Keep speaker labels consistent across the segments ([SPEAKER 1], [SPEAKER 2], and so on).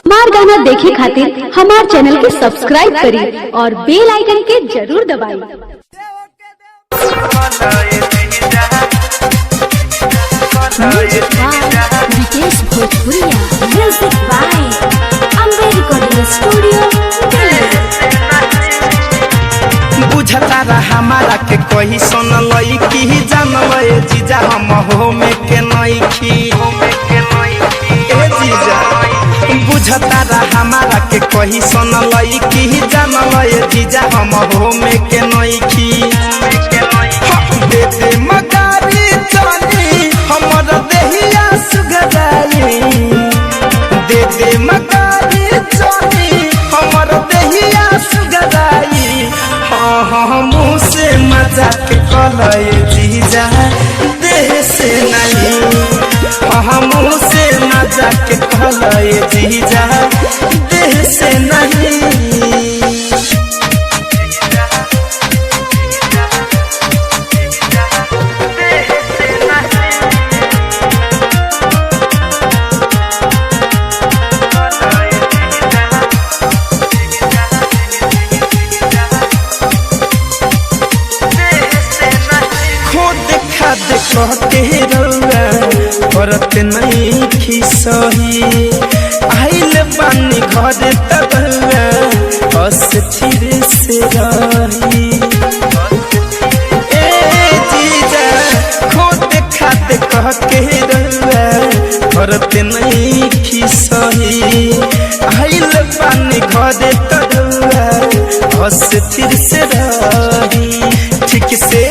[SPEAKER 1] हमार गाना देखे खातिर हमार चैनल के सब्सक्राइब करी और बेल आइकन के जरूर दबाई।
[SPEAKER 2] Vikesh Bhojpuriya music by Ambe recording studio.
[SPEAKER 3] बुझता रहा हमारा के कोई सुन लई की जान लए जीजा हम हो में के नई खी ए जीजा बुझता रहा हमारा के कोई सुन लई की जान लए जीजा हम हो में के नई खी दे दे मगारी चली हमर देहिया सुगराई दे दे मगारी चली हमर देहिया सुगराई मुँह से मजाक कलए जीजा देह से नहीं मुँह से मजाक कलए जीजा देह से नहीं। कहते रउआ करत नहीं खिसही आइल पानी घर तबुआ अस्थिर से रही ए जीजा खुद खाद कह के रउआ करत नहीं खिसही आइल पानी घर तबुआ अस्थिर से रही ठीक से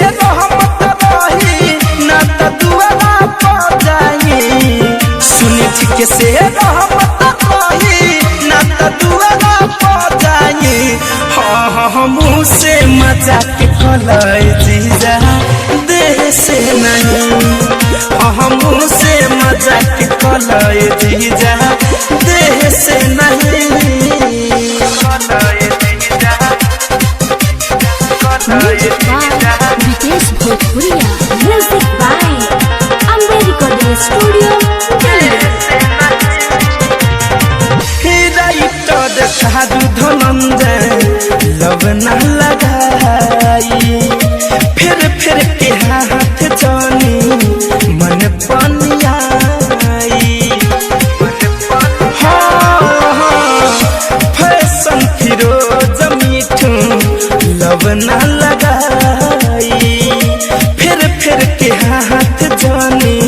[SPEAKER 3] ठीक से मुँह से मजाक कलए जीजा देह से नहीं मुँह से मजाक कलए जीजा देह से नहीं।
[SPEAKER 2] Vikesh Bhojpuriya music by Ambe recording studio.
[SPEAKER 3] Sadhu Dhananjay लब न लगाई फिर के हाथ जानी मन पनियाई फैशन फिरोज मीठू लब न लगाई फिर के हाथ जानी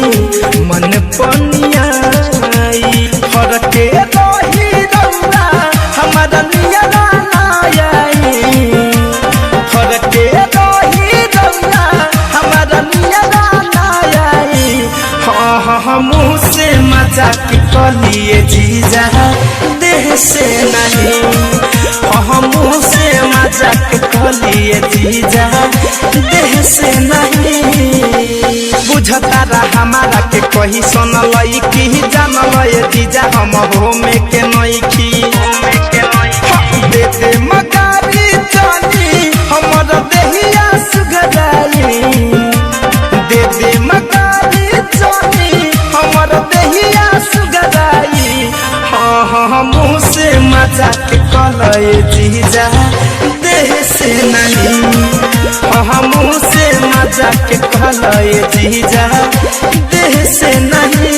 [SPEAKER 3] मन पनियाई फरक हमारा नियरा नाई फरके रही रउआ हमारा नियरा नाई मुँह से मजाक कलिए जीजा देह से नहीं मुँह से मजाक कलिए जीजा देह से नहीं। बुझता रहा हमारा के कही सुन लई की जान लए जीजा हम हो में के नई खी दे दे मगारी चली हमर देहिया सुगराई दे दे मगारी चली हमर देहिया सुगराई मुँह से मजाक कलए जीजा देह से नहीं मुँह से मजाक कलए जीजा देह से नहीं।